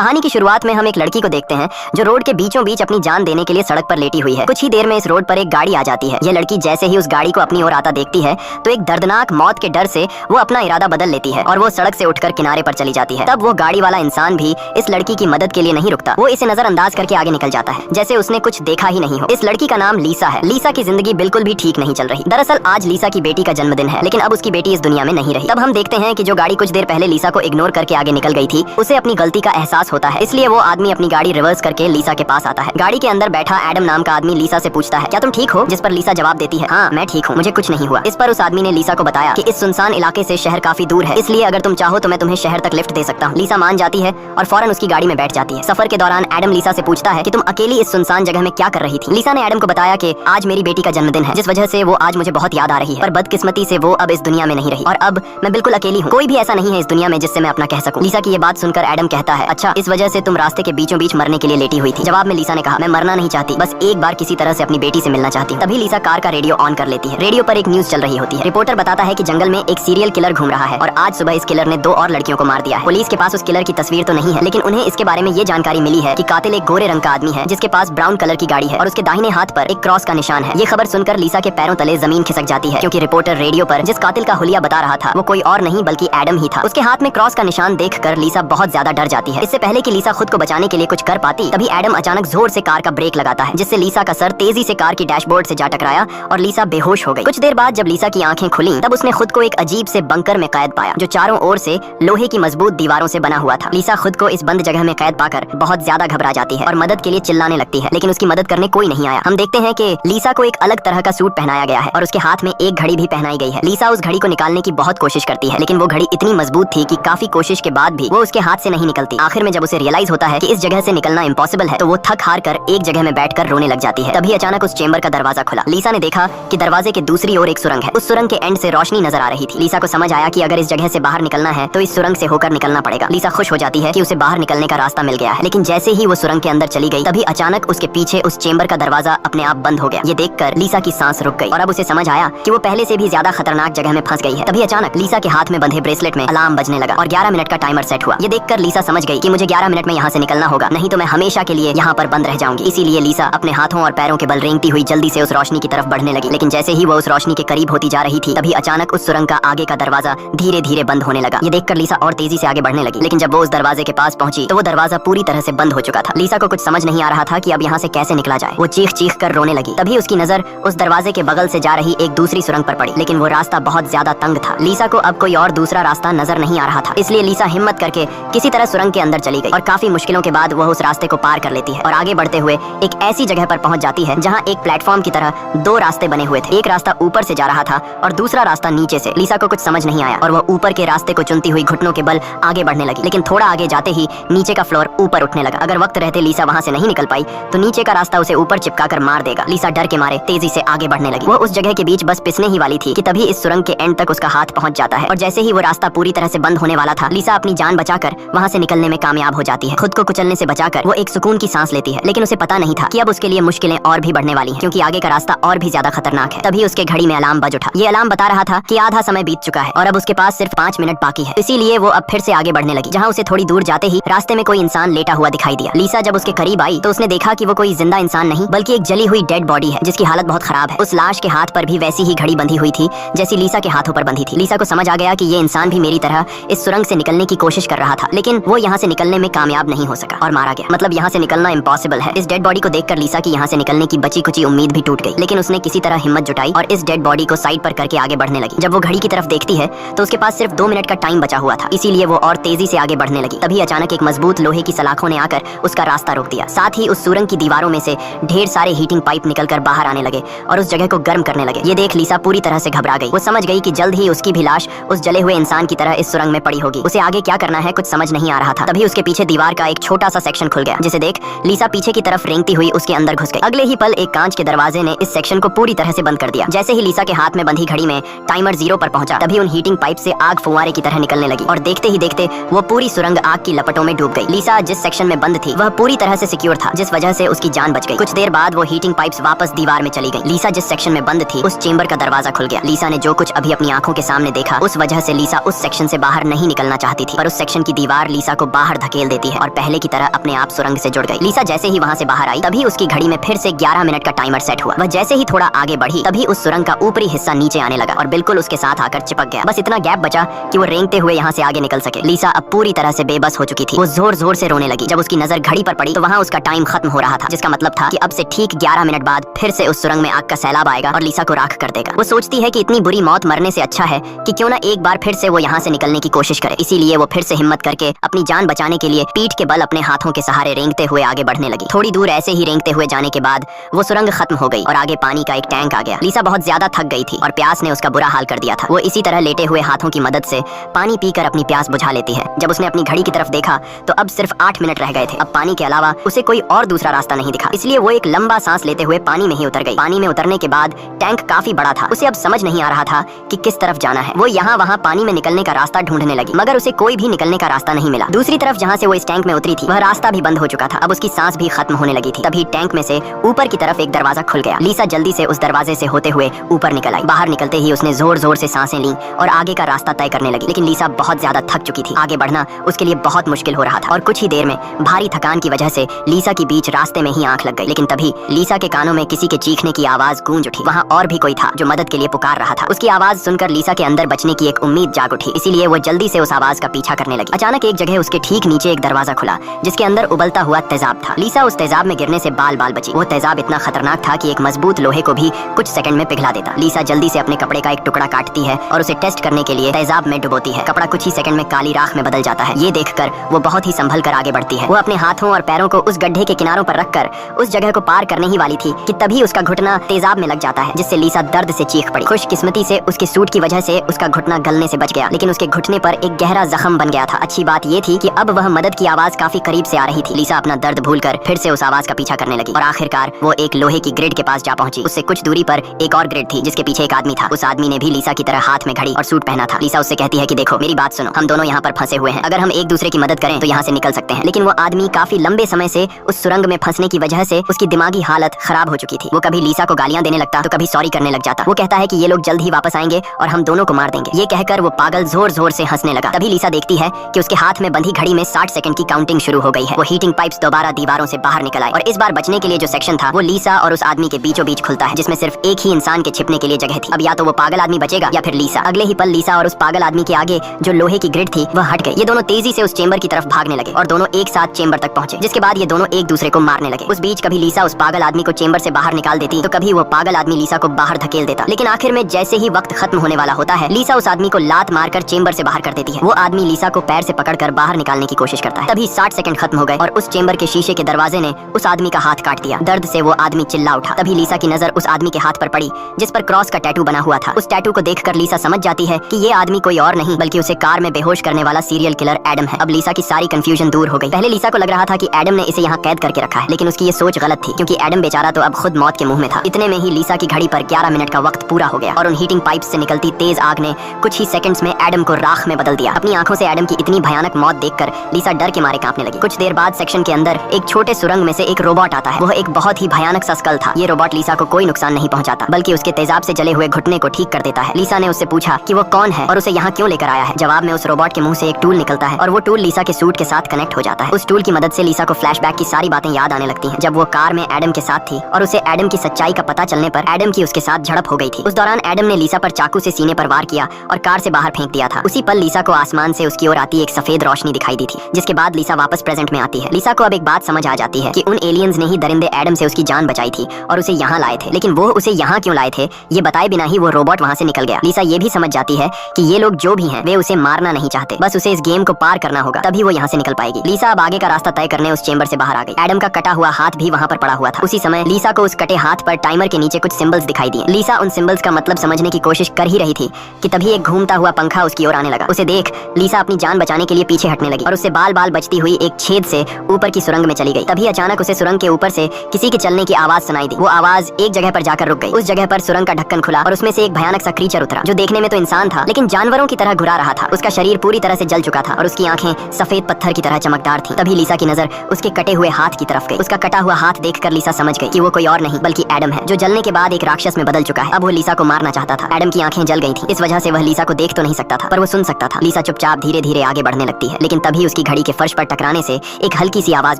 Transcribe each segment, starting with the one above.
कहानी की शुरुआत में हम एक लड़की को देखते हैं जो रोड के बीचों बीच अपनी जान देने के लिए सड़क पर लेटी हुई है। कुछ ही देर में इस रोड पर एक गाड़ी आ जाती है। यह लड़की जैसे ही उस गाड़ी को अपनी ओर आता देखती है तो एक दर्दनाक मौत के डर से वो अपना इरादा बदल लेती है और वो सड़क से उठकर किनारे पर चली जाती है। तब वो गाड़ी वाला इंसान भी इस लड़की की मदद के लिए नहीं रुकता। वो इसे नजरअंदाज करके आगे निकल जाता है जैसे उसने कुछ देखा ही नहीं हो। इस लड़की का नाम लीसा है। लीसा की जिंदगी बिल्कुल भी ठीक नहीं चल रही। दरअसल आज लीसा की बेटी का जन्मदिन है, लेकिन अब उसकी बेटी इस दुनिया में नहीं रही। तब हम देखते हैं कि जो गाड़ी कुछ देर पहले लीसा को इग्नोर करके आगे निकल गई थी, उसे अपनी गलती का एहसास होता है। इसलिए वो आदमी अपनी गाड़ी रिवर्स करके लीसा के पास आता है। गाड़ी के अंदर बैठा एडम नाम का आदमी लीसा से पूछता है, क्या तुम ठीक हो? जिस पर लीसा जवाब देती है, हाँ मैं ठीक हूँ, मुझे कुछ नहीं हुआ। इस पर उस आदमी ने लीसा को बताया कि इस सुनसान इलाके से शहर काफी दूर है, इसलिए अगर तुम चाहो तो मैं तुम्हें शहर तक लिफ्ट दे सकता हूँ। लीसा मान जाती है और फौरन उसकी गाड़ी में बैठ जाती है। सफर के दौरान एडम लीसा से पूछता है कि तुम अकेली इस सुनसान जगह में क्या कर रही थी? लीसा ने एडम को बताया कि आज मेरी बेटी का जन्मदिन है, जिस वजह से वो आज मुझे बहुत याद आ रही है, पर बदकिस्मती से वो अब इस दुनिया में नहीं रही और अब मैं बिल्कुल अकेली हूँ। कोई भी ऐसा नहीं है इस दुनिया में जिससे मैं अपना कह सकूं। लीसा की ये बात सुनकर एडम कहता है, अच्छा इस वजह से तुम रास्ते के बीचों बीच मरने के लिए लेटी हुई थी? जवाब में लीसा ने कहा, मैं मरना नहीं चाहती, बस एक बार किसी तरह से अपनी बेटी से मिलना चाहती हूँ। तभी लीसा कार का रेडियो ऑन कर लेती है। रेडियो पर एक न्यूज चल रही होती है। रिपोर्टर बताता है कि जंगल में एक सीरियल किलर घूम रहा है और आज सुबह इस किलर ने 2 और लड़कियों को मार दिया है। पुलिस के पास उस किलर की तस्वीर तो नहीं है, लेकिन उन्हें इसके बारे में ये जानकारी मिली है कि कातिल एक गोरे रंग का आदमी है जिसके पास ब्राउन कलर की गाड़ी है और उसके दाहिने हाथ पर एक क्रॉस का निशान है। ये खबर सुनकर लीसा के पैरों तले जमीन खिसक जाती है, क्योंकि रिपोर्टर रेडियो पर जिस कातिल का हुलिया बता रहा था वो कोई और नहीं बल्कि एडम ही था। उसके हाथ में क्रॉस का निशान देखकर लीसा बहुत ज्यादा डर जाती है। इससे पहले कि लीसा खुद को बचाने के लिए कुछ कर पाती, तभी एडम अचानक जोर से कार का ब्रेक लगाता है, जिससे लीसा का सर तेजी से कार की डैशबोर्ड से जा टकराया और लीसा बेहोश हो गई। कुछ देर बाद जब लीसा की आंखें खुली तब उसने खुद को एक अजीब से बंकर में कैद पाया जो चारों ओर से लोहे की मजबूत दीवारों से बना हुआ था। लीसा खुद को इस बंद जगह में कैद पाकर बहुत ज्यादा घबरा जाती है और मदद के लिए चिल्लाने लगती है, लेकिन उसकी मदद करने कोई नहीं आया। हम देखते हैं कि लीसा को एक अलग तरह का सूट पहनाया गया है और उसके हाथ में एक घड़ी भी पहनाई गई है। लीसा उस घड़ी को निकालने की बहुत कोशिश करती है, लेकिन वो घड़ी इतनी मजबूत थी कि काफी कोशिश के बाद भी वो उसके हाथ से नहीं निकलती। आखिर में जब उसे रियलाइज होता है कि इस जगह से निकलना इम्पॉसिबल है, तो वो थक हार कर एक जगह में बैठकर रोने लग जाती है। तभी अचानक उस चेंबर का दरवाजा खुला। लीसा ने देखा कि दरवाजे के दूसरी ओर एक सुरंग है। उस सुरंग के एंड से रोशनी नजर आ रही थी। लीसा को समझ आया कि अगर इस जगह से बाहर निकलना है तो इस सुरंग से होकर निकलना पड़ेगा। लीसा खुश हो जाती है कि उसे बाहर निकलने का रास्ता मिल गया है, लेकिन जैसे ही वो सुरंग के अंदर चली गई तभी अचानक उसके पीछे उस चेंबर का दरवाजा अपने आप बंद हो गया। ये देखकर लीसा की सांस रुक गई और अब उसे समझ आया कि वो पहले से भी ज्यादा खतरनाक जगह में फंस गई है। तभी अचानक लीसा के हाथ में बंधे ब्रेसलेट में अलार्म बजने लगा और 11 मिनट का टाइमर सेट हुआ। ये देखकर लीसा समझ गई कि मुझे 11 मिनट में यहाँ से निकलना होगा, नहीं तो मैं हमेशा के लिए यहाँ पर बंद रह जाऊंगी। इसीलिए लीसा अपने हाथों और पैरों के बल रेंगती हुई जल्दी से उस रोशनी की तरफ बढ़ने लगी। लेकिन जैसे ही वो उस रोशनी के करीब होती जा रही थी तभी अचानक उस सुरंग का आगे का दरवाजा धीरे धीरे बंद होने लगा। ये देखकर लीसा और तेजी से आगे बढ़ने लगी, लेकिन जब वो उस दरवाजे के पास पहुंची तो वो दरवाजा पूरी तरह से बंद हो चुका था। लीसा को कुछ समझ नहीं आ रहा था कि अब यहाँ से कैसे निकला जाए। वो चीख चीख कर रोने लगी। तभी उसकी नजर उस दरवाजे के बगल से जा रही एक दूसरी सुरंग पर पड़ी, लेकिन वो रास्ता बहुत ज्यादा तंग था। लीसा को अब कोई और दूसरा रास्ता नजर नहीं आ रहा था, इसलिए लीसा हिम्मत करके किसी तरह सुरंग के अंदर चली गई और काफी मुश्किलों के बाद वह उस रास्ते को पार कर लेती है और आगे बढ़ते हुए एक ऐसी जगह पर पहुंच जाती है जहां एक प्लेटफॉर्म की तरह 2 रास्ते बने हुए थे। एक रास्ता ऊपर से जा रहा था और दूसरा रास्ता नीचे से। लीसा को कुछ समझ नहीं आया और वह ऊपर के रास्ते को चुनती हुई घुटनों के बल आगे बढ़ने लगी, लेकिन थोड़ा आगे जाते ही नीचे का फ्लोर ऊपर उठने लगा। अगर वक्त रहते लीसा वहां से नहीं निकल पाई तो नीचे का रास्ता उसे ऊपर चिपकाकर मार देगा। लीसा डर के मारे तेजी से आगे बढ़ने लगी। वो उस जगह के बीच बस पिसने ही वाली थी कि तभी इस सुरंग के एंड तक उसका हाथ पहुंच जाता है और जैसे ही वो रास्ता पूरी तरह से बंद होने वाला था, लीसा अपनी जान बचाकर वहां से निकलने में कामयाब हो जाती है। खुद को कुचलने से बचाकर वो एक सुकून की सांस लेती है, लेकिन उसे पता नहीं था कि अब उसके लिए मुश्किलें और भी बढ़ने वाली हैं, क्योंकि आगे का रास्ता और भी ज्यादा खतरनाक है। तभी उसके घड़ी में अलार्म बज उठा। ये अलार्म बता रहा था कि आधा समय बीत चुका है और अब उसके पास सिर्फ 5 मिनट बाकी है। इसीलिए वो अब फिर से आगे बढ़ने लगी, जहाँ उसे थोड़ी दूर जाते ही रास्ते में कोई इंसान लेटा हुआ दिखाई दिया। लीसा जब उसके करीब आई तो उसने देखा कि वो कोई जिंदा इंसान नहीं बल्कि एक जली हुई डेड बॉडी है जिसकी हालत बहुत खराब है। उस लाश के हाथ पर भी वैसी ही घड़ी बंधी हुई थी जैसी लीसा के हाथों पर बंधी थी। लीसा को समझ आ गया कि ये इंसान भी मेरी तरह इस सुरंग से निकलने की कोशिश कर रहा था, लेकिन वो यहाँ से निकलने में कामयाब नहीं हो सका और मारा गया। मतलब यहाँ से निकलना इम्पॉसिबल है। इस डेड बॉडी को देखकर लीसा की यहाँ से निकलने की बची कुची उम्मीद भी टूट गई, लेकिन उसने किसी तरह हिम्मत जुटाई और इस डेड बॉडी को साइड पर करके आगे बढ़ने लगी। जब वो घड़ी की तरफ देखती है तो उसके पास सिर्फ 2 मिनट का टाइम बचा हुआ था, इसीलिए वो और तेजी से आगे बढ़ने लगी। तभी अचानक एक मजबूत लोहे की सलाखों ने आकर उसका रास्ता रोक दिया। साथ ही उस सुरंग की दीवारों में से ढेर सारे हीटिंग पाइप निकलकर बाहर आने लगे और उस जगह को गर्म करने लगे। ये देख लीसा पूरी तरह से घबरा गई। वो समझ गई कि जल्द ही उसकी भी लाश उस जले हुए इंसान की तरह इस सुरंग में पड़ी होगी। उसे आगे क्या करना है कुछ समझ नहीं आ रहा था। तभी उसके पीछे दीवार का एक छोटा सा सेक्शन खुल गया, जिसे देख लीसा पीछे की तरफ रेंगती हुई उसके अंदर घुस गई। अगले ही पल एक कांच के दरवाजे ने इस सेक्शन को पूरी तरह से बंद कर दिया। जैसे ही लीसा के हाथ में बंधी घड़ी में टाइमर 0 पर पहुंचा, तभी उन हीटिंग पाइप से आग फुवारे की तरह निकलने लगी और देखते ही देखते वो पूरी सुरंग आग की लपटों में डूब गई। लीसा जिस सेक्शन में बंद थी वह पूरी तरह से सिक्योर था, जिस वजह से उसकी जान बच गई। कुछ देर बाद वो हीटिंग पाइप्स वापस दीवार में चली गई। लीसा जिस सेक्शन में बंद थी उस चेंबर का दरवाजा खुल गया। लीसा ने जो कुछ अभी अपनी आंखों के सामने देखा उस वजह से लीसा उस सेक्शन से बाहर नहीं निकलना चाहती थी, पर उस सेक्शन की दीवार लीसा को बाहर धकेल देती है और पहले की तरह अपने आप सुरंग से जुड़ गई। लीसा जैसे ही वहाँ से बाहर आई तभी उसकी घड़ी में फिर से 11 मिनट का टाइमर सेट हुआ। वह जैसे ही थोड़ा आगे बढ़ी तभी उस सुरंग का ऊपरी हिस्सा नीचे आने लगा और बिल्कुल उसके साथ आकर चिपक गया। बस इतना गैप बचा कि वो रेंगते हुए यहाँ से आगे निकल सके। लीसा अब पूरी तरह से बेबस हो चुकी थी। वो जोर जोर से रोने लगी। जब उसकी नजर घड़ी पर पड़ी तो वहाँ उसका टाइम खत्म हो रहा था, जिसका मतलब था कि अब से ठीक 11 मिनट बाद फिर से उस सुरंग में आग का सैलाब आएगा और लीसा को राख कर देगा। वो सोचती है कि इतनी बुरी मौत मरने से अच्छा है कि क्यों ना एक बार फिर से वो यहाँ से निकलने की कोशिश करे। इसीलिए वो फिर से हिम्मत करके अपनी जान बचाने के लिए पीठ के बल अपने हाथों के सहारे रेंगते हुए आगे बढ़ने लगी। थोड़ी दूर ऐसे ही रेंगते हुए जाने के बाद वो सुरंग खत्म हो गई और आगे पानी का एक टैंक आ गया। लीसा बहुत ज्यादा थक गई थी और प्यास ने उसका बुरा हाल कर दिया था। वो इसी तरह लेटे हुए हाथों की मदद से पानी पीकर अपनी प्यास बुझा लेती है। जब उसने अपनी घड़ी की तरफ देखा तो अब सिर्फ 8 मिनट रह गए थे। अब पानी के अलावा उसे कोई और दूसरा रास्ता नहीं दिखा, इसलिए वो एक लंबा सांस लेते हुए पानी में ही उतर गई। पानी में उतरने के बाद टैंक काफी बड़ा था। उसे अब समझ नहीं आ रहा था कि किस तरफ जाना है। वो यहाँ वहाँ पानी में निकलने का रास्ता ढूंढने लगी, मगर उसे कोई भी निकलने का रास्ता नहीं मिला। दूसरी तरफ जहाँ से वो इस टैंक में उतरी थी वह रास्ता भी बंद हो चुका था। अब उसकी सांस भी खत्म होने लगी थी। तभी टैंक में से ऊपर की तरफ एक दरवाजा खुल गया। लीसा जल्दी से उस दरवाजे से होते हुए ऊपर निकल आई। बाहर निकलते ही उसने जोर जोर से सांसें ली और आगे का रास्ता तय करने लगी। लेकिन लीसा बहुत ज्यादा थक चुकी थी। आगे बढ़ना उसके लिए बहुत मुश्किल हो रहा था और कुछ ही देर में भारी थकान की वजह से लीसा की बीच रास्ते में ही आंख लग गई। लेकिन तभी लीसा के कानों में किसी के चीखने की आवाज गूंज उठी। वहाँ और भी कोई था जो मदद के लिए पुकार रहा था। उसकी आवाज सुनकर लीसा के अंदर बचने की एक उम्मीद जाग उठी, इसीलिए वो जल्दी से उस आवाज का पीछा करने लगी। अचानक एक जगह उसके ठीक नीचे एक दरवाजा खुला जिसके अंदर उबलता हुआ तेजाब था। लीसा उस तेजाब में गिरने से बाल बाल बची। वो तेजाब इतना खतरनाक था कि एक मजबूत लोहे को भी कुछ सेकंड में पिघला देता। लीसा जल्दी से अपने कपड़े का एक टुकड़ा काटती है और उसे टेस्ट करने के लिए तेजाब में डुबोती है। कपड़ा कुछ ही सेकंड में काली राख में बदल जाता है। ये देखकर वो बहुत ही संभल कर आगे बढ़ती है। वो अपने हाथों और पैरों को उस गड्ढे के किनारों पर रखकर उस जगह को पार करने ही वाली थी कि तभी उसका घुटना तेजाब में लग जाता है, जिससे लीसा दर्द से चीख पड़ी। खुशकिस्मती से उसके सूट की वजह से उसका घुटना गलने से बच गया, लेकिन उसके घुटने पर एक गहरा जख्म बन गया था। अच्छी बात ये थी कि अब वह मदद की आवाज काफी करीब से आ रही थी। लीसा अपना दर्द भूलकर फिर से उस आवाज का पीछा करने लगी और आखिरकार वो एक लोहे की ग्रिड के पास जा पहुंची। उससे कुछ दूरी पर एक और ग्रिड थी जिसके पीछे एक आदमी था। उस आदमी ने भी लीसा की तरह हाथ में घड़ी और सूट पहना था। लीसा उससे कहती है कि देखो मेरी बात सुनो, हम दोनों यहाँ पर फंसे हुए हैं। अगर हम एक दूसरे की मदद करें तो यहाँ से निकल सकते हैं। लेकिन वो आदमी काफी लंबे समय से उस सुरंग में फंसने की वजह से उसकी दिमागी हालत खराब हो चुकी थी। वो कभी लीसा को गालियां देने लगता तो कभी सॉरी करने लग जाता। वो कहता है कि ये लोग जल्द ही वापस आएंगे और हम दोनों को मार देंगे। ये कहकर वो पागल जोर जोर से हंसने लगा। तभी लीसा देखती है कि उसके हाथ में बंधी घड़ी में 60 सेकंड की काउंटिंग शुरू हो गई है। वो हीटिंग पाइप्स दोबारा दीवारों से बाहर निकल आए और इस बार बचने के लिए जो सेक्शन था वो लीसा और उस आदमी के बीचों बीच खुलता है, जिसमें सिर्फ एक ही इंसान के छिपने के लिए जगह थी। अब या तो वो पागल आदमी बचेगा या फिर लीसा। अगले ही पल लीसा और उस पागल आदमी के आगे जो लोहे की ग्रिड थी वह हट गई। ये दोनों तेजी से उस चेंबर की तरफ भागने लगे और दोनों एक साथ चेंबर तक पहुंचे, जिसके बाद ये दोनों एक दूसरे को मारने लगे। उस बीच कभी लीसा उस पागल आदमी को चेंबर से बाहर निकाल देती तो कभी वो पागल आदमी लीसा को बाहर धकेल देता। लेकिन आखिर में जैसे ही वक्त खत्म होने वाला होता है लीसा उस आदमी को लात मारकर चेंबर से बाहर कर देती है। वो आदमी लीसा को पैर से पकड़कर बाहर निकालने की कोशिश करता है। तभी 60 सेकंड खत्म हो गए और उस चेंबर के शीशे के दरवाजे ने उस आदमी का हाथ काट दिया। दर्द से वो आदमी चिल्ला उठा। तभी लीसा की नजर उस आदमी के हाथ पर पड़ी जिस पर क्रॉस का टैटू बना हुआ था। उस टैटू को देखकर लीसा समझ जाती है कि ये आदमी कोई और नहीं बल्कि उसे कार में बेहोश करने वाला सीरियल किलर एडम है। अब लीसा की सारी कंफ्यूजन दूर हो गई। पहले लीसा को लग रहा था कि एडम ने इसे यहाँ कैद करके रखा है, लेकिन उसकी ये सोच गलत थी क्योंकि एडम बेचारा तो अब खुद मौत के मुंह में था। इतने में ही लीसा की घड़ी पर 11 मिनट का वक्त पूरा हो गया और उन हीटिंग पाइप्स से निकलती तेज आग ने कुछ ही सेकंड्स में एडम को राख में बदल दिया। अपनी आंखों से एडम की इतनी भयानक मौत देखकर लीसा डर के मारे कांपने लगी। कुछ देर बाद सेक्शन के अंदर एक छोटे सुरंग में से एक रोबोट आता है। वह एक बहुत ही भयानक सा स्कल था। ये रोबोट लीसा को कोई नुकसान नहीं पहुंचाता बल्कि उसके तेजाब से जले हुए घुटने को ठीक कर देता है। लीसा ने उससे पूछा कि वो कौन है और उसे यहाँ क्यों लेकर आया है। जवाब में उस रोबोट के मुंह से एक टूल निकलता है और वो टूल लीसा के सूट के साथ कनेक्ट हो जाता है। उस टूल की मदद से लीसा को फ्लैशबैक की सारी बातें याद आने लगती हैं जब वो कार में एडम के साथ थी और उसे एडम की सच्चाई का पता चलने पर एडम की उसके साथ झड़प हो गई थी। उस दौरान एडम ने लीसा पर चाकू से सीने पर वार किया और कार से बाहर फेंक दिया था। उसी पल लीसा को आसमान से उसकी ओर आती एक सफेद रोशनी दिखाई दी थी, जिसके बाद लीसा वापस प्रेजेंट में आती है। लीसा को अब एक बात समझ आ जाती है कि उन एलियंस ने ही दरिंदे एडम से उसकी जान बचाई थी और उसे यहाँ लाए थे। लेकिन वो उसे यहाँ क्यों लाए थे ये बताए बिना ही वो रोबोट वहाँ से निकल गया। लीसा ये भी समझ जाती है कि ये लोग जो भी हैं वे उसे मारना नहीं चाहते, बस उसे इस गेम को पार करना होगा, तभी वो यहाँ से निकल पाएगी। लीसा अब आगे का रास्ता तय करने उस चेंबर से बाहर आ गई। एडम का कटा हुआ हाथ भी वहाँ पर पड़ा हुआ था। उसी समय लीसा को उस कटे हाथ पर टाइमर के नीचे कुछ सिंबल्स दिखाई दिए। लीसा उन सिंबल्स का मतलब समझने की कोशिश कर ही रही थी कि तभी एक घूमता हुआ पंखा उसकी ओर आने लगा। उसे देख लीसा अपनी जान बचाने के लिए पीछे हटने लगी और उससे बाल बाल बचती हुई एक छेद से ऊपर की सुरंग में चली गई। तभी अचानक उसे सुरंग के ऊपर से किसी के चलने की आवाज सुनाई दी। वो आवाज एक जगह पर जाकर रुक गई। उस जगह पर सुरंग का ढक्कन खुला और उसमें से एक भयानक सा क्रीचर उतरा जो देखने में तो इंसान था लेकिन जानवरों की तरह घुरा रहा था। उसका शरीर पूरी तरह से जल चुका था और उसकी आंखें सफेद पत्थर की तरह चमकदार थी। तभी लीसा की नजर उसके कटे हुए हाथ की तरफ गई। उसका कटा हुआ हाथ देखकर लीसा समझ गई कि वो कोई और नहीं बल्कि एडम है, जो जलने के बाद एक राक्षस में बदल चुका है। अब वो लीसा को मारना चाहता था। एडम की आंखें जल गई थी, इस वजह से वह लीसा को देख तो नहीं सकता था पर वो सुन सकता था। लीसा चुपचाप धीरे धीरे आगे बढ़ने लगती है, लेकिन तभी उसकी घड़ी के फर्श पर टकराने से एक हल्की सी आवाज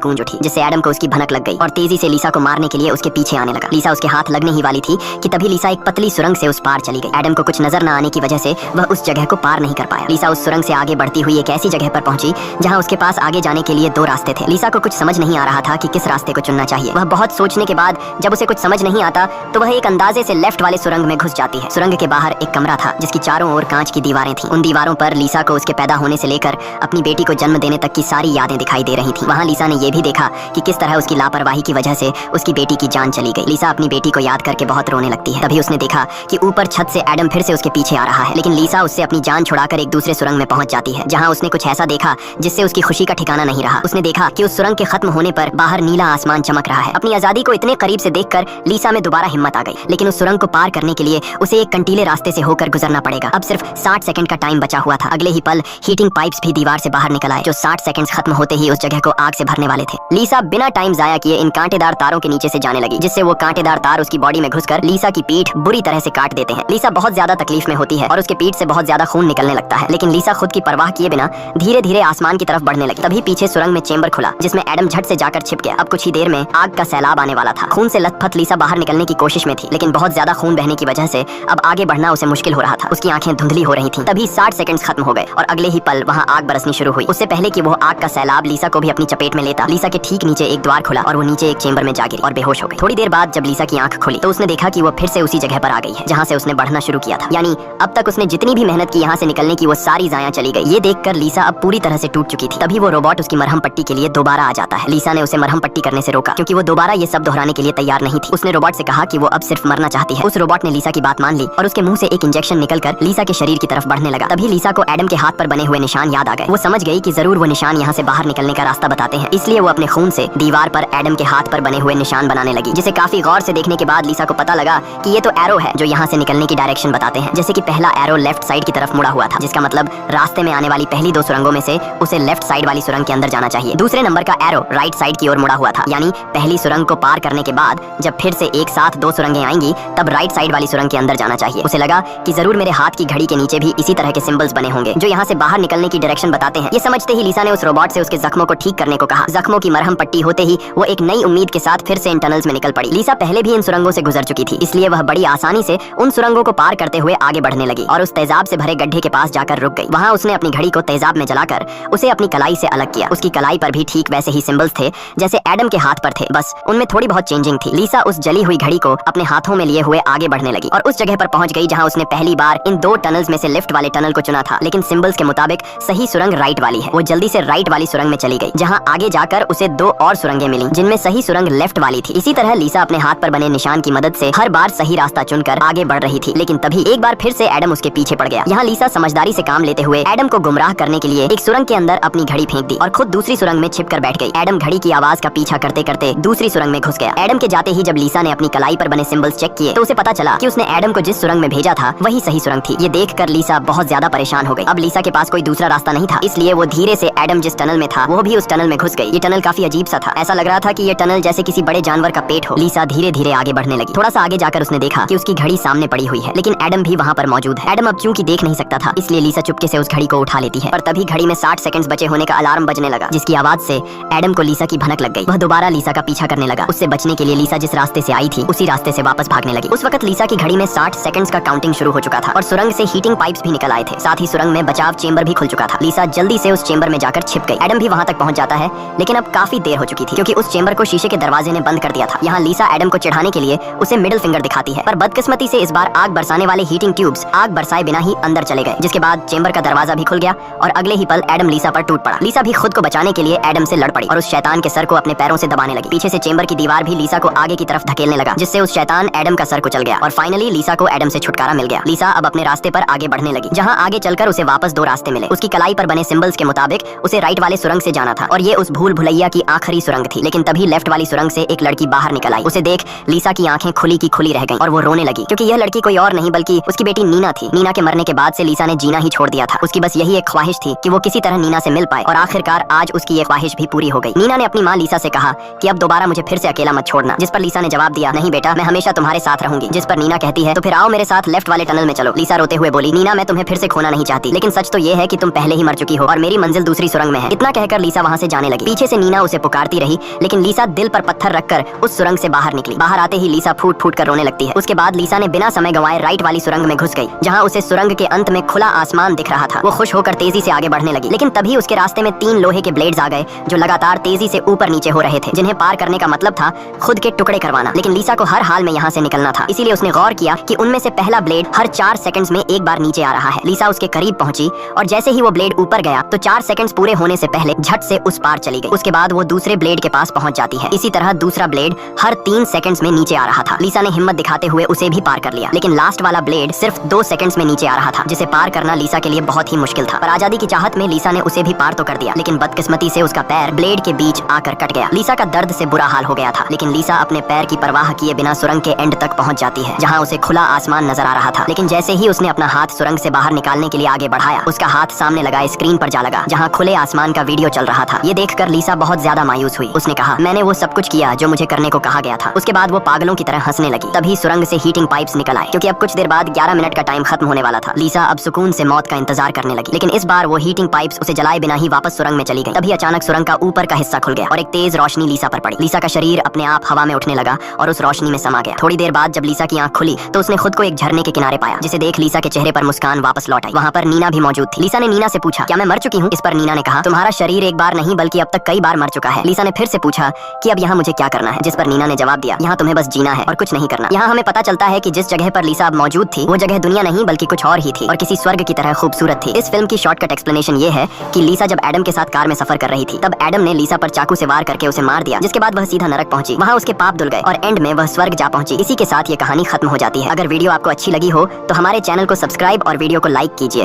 गूंज उठी, जिससे एडम को उसकी भनक लग गई और तेजी से लीसा को मारने के लिए उसके पीछे आने लगा। लीसा उसके हाथ लगने ही वाली थी कि तभी लीसा एक पतली सुरंग से उस पार चली गई। एडम को कुछ नजर न आने की वजह से वह उस जगह को पार नहीं कर पाया। लीसा उस सुरंग से आगे बढ़ती हुई एक ऐसी जगह पर पहुंची जहां उसके पास आगे जाने के लिए दो रास्ते थे। लीसा को कुछ समझ नहीं आ रहा था कि किस रास्ते को चुनना चाहिए। वह बहुत सोचने के बाद जब उसे कुछ समझ नहीं आता तो वह एक अंदाजे से लेफ्ट वाले सुरंग में घुस जाती है। सुरंग के बाहर एक कमरा था जिसकी चारों ओर कांच की दीवारें थीं। उन दीवारों पर लीसा को उसके पैदा होने से लेकर अपनी बेटी को जन्म देने तक की सारी यादें दिखाई दे रही थीं। वहां लीसा ने यह भी देखा कि किस तरह उसकी लापरवाही की वजह से उसकी बेटी की जान चली गई। लीसा अपनी बेटी को याद करके बहुत रोने लगती है। तभी उसने देखा कि ऊपर छत से एडम फिर से उसके पीछे आ रहा है, लेकिन लीसा उससे अपनी जान छुड़ाकर एक दूसरे सुरंग में पहुंच जाती है जहां उसने कुछ ऐसा देखा जिससे उसकी खुशी का ठिकाना नहीं रहा। उसने देखा कि उस सुरंग के खत्म होने पर बाहर नीला आसमान चमक रहा है। अपनी आजादी को इतने करीब से देखकर लीसा में दोबारा हिम्मत आ गई, लेकिन उस सुरंग को पार करने के लिए उसे एक कंटीले रास्ते से होकर गुजरना पड़ेगा। अब सिर्फ 60 सेकंड का टाइम बचा हुआ था। अगले ही पल हीटिंग पाइप्स भी दीवार से बाहर निकल आए जो 60 सेकंड्स खत्म होते ही उस जगह को आग से भरने वाले थे। लीसा बिना टाइम जाया किए इन कांटेदार तारों के नीचे से जाने लगी, जिससे वो कांटेदार तार उसकी बॉडी में घुसकर लीसा की पीठ बुरी तरह से काट देते हैं। लीसा बहुत ज्यादा तकलीफ में होती है और उसके पीठ से बहुत ज्यादा खून निकलने लगता है, लेकिन लीसा खुद की परवाह किए बिना धीरे धीरे आसमान की तरफ बढ़ने लगी। तभी पीछे सुरंग में चेंबर खुला जिसमें एडम झट से जाकर छिप गया। अब कुछ ही देर में आग का सैलाब आने वाला था। खून से लथपथ लीसा बाहर निकलने की कोशिश में थी, लेकिन बहुत ज्यादा खून बहने की वजह से अब आगे बढ़ना उसे मुश्किल हो रहा था। उसकी आंखें धुंधली हो रही थीं। तभी 60 सेकंड्स खत्म हो गए और अगले ही पल वहां आग बरसनी शुरू हुई। उससे पहले कि वो आग का सैलाब लीसा को भी अपनी चपेट में लेता, लीसा के ठीक नीचे एक द्वार खुला और वो नीचे एक चेंबर में जा गिरी और बेहोश हो गई। थोड़ी देर बाद जब लीसा की आंख खुली तो उसने देखा कि वो फिर से उसी जगह पर आ गई है जहां से उसने बढ़ना शुरू किया था। यानी अब तक उसने जितनी भी मेहनत की यहाँ से निकलने की वो सारी जाया चली गई। ये देखकर लीसा अब पूरी तरह से टूट चुकी थी। तभी वो रोबोट उसकी मरहम पट्टी के लिए दोबारा आ जाता है। लीसा ने उसे मरहम पट्टी करने से रोका क्योंकि वो दोबारा ये सब दोहराने के लिए तैयार नहीं थी। उसने रोबोट से कहा कि वो अब सिर्फ मरना चाहती है। उस रोबोट ने लीसा की बात मान ली और उसके मुंह से एक इंजेक्शन निकलकर लीसा के शरीर की तरफ बढ़ने लगा। तभी लीसा को एडम के हाथ पर बने हुए निशान याद आ गए। वो समझ गई कि जरूर वो निशान यहाँ से बाहर निकलने का रास्ता बताते हैं, इसलिए वो अपने खून से दीवार पर एडम के हाथ पर बने हुए निशान बनाने लगी, जिसे काफी गौर से देखने के बाद लीसा को पता लगा कि ये तो एरो है जो यहाँ से निकलने की डायरेक्शन बताते हैं। जैसे कि पहला एरो लेफ्ट साइड की तरफ मुड़ा हुआ था, जिसका मतलब रास्ते में आने वाली पहली दो सुरंगों में से उसे लेफ्ट साइड वाली सुरंग के अंदर जाना चाहिए। दूसरे नंबर का एरो राइट साइड की ओर मुड़ा हुआ था, यानी पहली सुरंग को पार करने के बाद जब फिर से एक साथ दो सुरंगें आएंगी तब राइट साइड वाली सुरंग के अंदर जाना चाहिए। उसे लगा कि जरूर मेरे हाथ की घड़ी के नीचे भी इसी तरह के सिंबल्स बने होंगे जो यहाँ से बाहर निकलने की डायरेक्शन बताते हैं। ये समझते ही लीसा ने उस रोबोट से उसके जख्मों को ठीक करने को कहा। जख्मों की मरहम पट्टी होते ही वो एक नई उम्मीद के साथ फिर से इन टनल्स में निकल पड़ी। लीसा पहले भी इन सुरंगों से गुजर चुकी थी, इसलिए वह बड़ी आसानी से उन सुरंगों को पार करते हुए आगे बढ़ने लगी और उस तेजाब से भरे गड्ढे के पास जाकर रुक गई। वहाँ उसने अपनी घड़ी को तेजाब में जलाकर उसे अपनी कलाई से अलग किया। उसकी कलाई पर भी ठीक वैसे ही सिंबल्स थे जैसे एडम के हाथ पर थे, बस उनमें थोड़ी बहुत चेंजिंग थी। लीसा उस जली हुई घड़ी को अपने हाथों में लिए हुए आगे बढ़ने लगी और उस जगह पर पहुंच गई जहां उसने पहली बार इन दो टनल्स में से लेफ्ट वाले टनल को चुना था, लेकिन सिंबल्स के मुताबिक सही सुरंग राइट वाली है। वो जल्दी से राइट वाली सुरंग में चली गई जहां आगे जाकर उसे दो और सुरंगें मिली जिनमें सही सुरंग लेफ्ट वाली थी। इसी तरह लीसा अपने हाथ पर बने निशान की मदद से हर बार सही रास्ता चुनकर आगे बढ़ रही थी, लेकिन तभी एक बार फिर से एडम उसके पीछे पड़ गया। यहाँ लीसा समझदारी से काम लेते हुए एडम को गुमराह करने के लिए एक सुरंग के अंदर अपनी घड़ी फेंक दी और खुद दूसरी सुरंग में छिपकर बैठ गई। एडम घड़ी की आवाज का पीछा करते करते दूसरी सुरंग में घुस गया। एडम के जाते ही जब लीसा ने अपनी कलाई पर बने सिंबल्स चेक किए तो उसे पता चला कि उसने एडम को जिस सुरंग में भेजा था वही सही सुरंग थी। ये देखकर लीसा बहुत ज्यादा परेशान हो गई। अब लीसा के पास कोई दूसरा रास्ता नहीं था, इसलिए वो धीरे से एडम जिस टनल में था वो भी उस टनल में घुस गई। ये टनल काफी अजीब सा था, ऐसा लग रहा था कि ये टनल जैसे किसी बड़े जानवर का पेट हो। लीसा धीरे धीरे आगे बढ़ने लगी। थोड़ा सा आगे जाकर उसने देखा कि उसकी घड़ी सामने पड़ी हुई है, लेकिन एडम भी वहाँ पर मौजूद है। एडम अब चूंकि देख नहीं सकता था, इसलिए लीसा चुपके से उस घड़ी को उठा लेती है, पर तभी घड़ी में 60 सेकंड्स बचे होने का अलार्म बजने लगा, जिसकी आवाज से एडम को लीसा की भनक लग गई। वह दोबारा लीसा का पीछा करने लगा। उससे बचने के लिए लीसा जिस रास्ते से आई थी उसी रास्ते से वापस भागने लगी। उस वक्त लीसा की घड़ी में 60 सेकंड्स का काउंटिंग शुरू हो चुका था और सुरंग से हीटिंग पाइप्स भी निकल आए थे। साथ ही सुरंग में बचाव चेंबर भी खुल चुका था। लीसा जल्दी से उस चेंबर में जाकर छिप गई। एडम भी वहाँ तक पहुँच जाता है, लेकिन अब काफी देर हो चुकी थी क्योंकि उस चेंबर को शीशे के दरवाजे ने बंद कर दिया था। यहाँ लीसा एडम को चिढ़ाने के लिए उसे मिडिल फिंगर दिखाती है, पर बदकिस्मती से इस बार आग बरसाने वाले हीटिंग ट्यूब्स आग बरसाए बिना ही अंदर चले गए, जिसके बाद चेंबर का दरवाजा भी खुल गया और अगले ही पल एडम लीसा पर टूट पड़ा। लीसा भी खुद को बचाने के लिए एडम से लड़ पड़ी और उस शैतान के सर को अपने पैरों से दबाने लगी। पीछे से चेंबर की दीवार भी लीसा को आगे की तरफ धकेलने लगा, जिससे उस शैतान एडम का सर कुचल गया और फाइनली लीसा को एडम से छुटकारा मिल गया। लीसा अब अपने रास्ते पर आगे बढ़ने लगी, जहाँ आगे चलकर उसे वापस दो रास्ते मिले। उसकी कलाई पर बने सिंबल्स के मुताबिक उसे राइट वाले सुरंग से जाना था और ये उस भूल भुलैया की आखिरी सुरंग थी, लेकिन तभी लेफ्ट वाली सुरंग से एक लड़की बाहर निकल आई। उसे देख लीसा की आंखें खुली की खुली रह गईं और वो रोने लगी क्योंकि यह लड़की कोई और नहीं बल्कि उसकी बेटी नीना थी। नीना के मरने के बाद से लीसा ने जीना ही छोड़ दिया था। उसकी बस यही एक ख्वाहिश थी कि वो किसी तरह नीना से मिल पाए और आखिरकार आज उसकी ये ख्वाहिश भी पूरी हो गई। नीना ने अपनी माँ लीसा से कहा कि अब दोबारा मुझे फिर से अकेला मत छोड़ना, जिस पर लीसा ने जवाब दिया, नहीं बेटा, मैं हमेशा तुम्हारे साथ रहूंगी। जिस पर नीना कहती है, तो फिर आओ मेरे साथ लेफ्ट वाले टनल में चलो। लीसा रोते हुए बोली, नीना मैं तुम्हें फिर से खोना नहीं चाहती, लेकिन सच तो ये है कि तुम पहले ही मर चुकी हो और मेरी मंजिल एंजल दूसरी सुरंग में है। इतना कहकर लीसा वहाँ से जाने लगी। पीछे से नीना उसे पुकारती रही, लेकिन लीसा दिल पर पत्थर रखकर उस सुरंग से बाहर निकली। बाहर आते ही लीसा फूट फूट कर रोने लगती है। उसके बाद लीसा ने बिना समय गंवाए राइट वाली सुरंग में घुस गई, जहाँ उसे सुरंग के अंत में खुला आसमान दिख रहा था। वो खुश होकर तेजी से आगे बढ़ने लगी, लेकिन तभी उसके रास्ते में 3 लोहे के ब्लेड्स आ गए जो लगातार तेजी से ऊपर नीचे हो रहे थे, जिन्हें पार करने का मतलब था खुद के टुकड़े करवाना। लेकिन लीसा को हर हाल में यहाँ से निकलना था, इसीलिए उसने गौर किया कि उनमें से पहला ब्लेड हर 4 सेकंड्स में एक बार नीचे आ रहा है। लीसा उसके करीब पहुंची और जैसे ही वो ब्लेड ऊपर गया तो 4 सेकंड्स पूरे होने से पहले झट से उस पार चली गई। उसके बाद वो दूसरे ब्लेड के पास पहुंच जाती है। इसी तरह दूसरा ब्लेड हर 3 सेकंड्स में नीचे आ रहा था। लीसा ने हिम्मत दिखाते हुए उसे भी पार कर लिया, लेकिन लास्ट वाला ब्लेड सिर्फ 2 सेकंड्स में नीचे आ रहा था, जिसे पार करना लीसा के लिए बहुत ही मुश्किल था। पर आजादी की चाहत में लीसा ने उसे भी पार तो कर दिया, लेकिन बदकिस्मती से उसका पैर ब्लेड के बीच आकर कट गया। लीसा का दर्द से बुरा हाल हो गया था, लेकिन लीसा अपने पैर की परवाह किए बिना सुरंग के एंड तक पहुंच जाती है, जहां उसे खुला आसमान नजर आ रहा था। लेकिन जैसे ही उसने अपना हाथ सुरंग से बाहर निकालने के लिए आगे बढ़ाया, उसका हाथ सामने लगाए स्क्रीन पर जा लगा, जहां खुले आसमान का वीडियो चल रहा था। ये देखकर लीसा बहुत ज्यादा मायूस हुई। उसने कहा, मैंने वो सब कुछ किया जो मुझे करने को कहा गया था। उसके बाद वो पागलों की तरह हंसने लगी। तभी सुरंग से हीटिंग पाइप्स निकल आए, क्योंकि अब कुछ देर बाद 11 मिनट का टाइम खत्म होने वाला था। लीसा अब सुकून से मौत का इंतजार करने लगी, लेकिन इस बार वो हीटिंग पाइप्स उसे जलाए बिना ही वापस सुरंग में चली गई। तभी अचानक सुरंग का ऊपर का हिस्सा खुल गया और एक तेज रोशनी लीसा पर पड़ी। लीसा का शरीर अपने आप हवा में उठने लगा और उस रोशनी में समा गया। थोड़ी देर बाद जब लीसा की आंख खुली तो उसने खुद को एक झरने के किनारे पाया, जिसे देख लीसा के चेहरे पर मुस्कान वापस लौट आई। वहाँ पर नीना भी मौजूद थी। लीसा ने नीना से पूछा, क्या मैं मर चुकी हूँ? इस पर नीना ने कहा, तुम्हारा शरीर एक बार नहीं बल्कि अब तक कई बार मर चुका है। लीसा ने फिर से पूछा कि अब यहाँ मुझे क्या करना है? जिस पर नीना ने जवाब दिया, यहाँ तुम्हें बस जीना है और कुछ नहीं करना। यहाँ हमें पता चलता है कि जिस जगह पर लीसा अब मौजूद थी वो जगह दुनिया नहीं बल्कि कुछ और ही थी और किसी स्वर्ग की तरह खूबसूरत थी। इस फिल्म की शॉर्टकट एक्सप्लेनेशन ये है कि लीसा जब एडम के साथ कार में सफर कर रही थी, तब एडम ने लीसा पर चाकू से वार करके उसे मार दिया, जिसके बाद वह सीधा नरक पहुंची। वहाँ उसके पाप धुल गए और एंड में वह स्वर्ग जा पहुंची। इसी के साथ ये कहानी खत्म हो जाती है। अगर वीडियो आपको अच्छी लगी हो तो हमारे चैनल को सब्सक्राइब और वीडियो को लाइक कीजिए।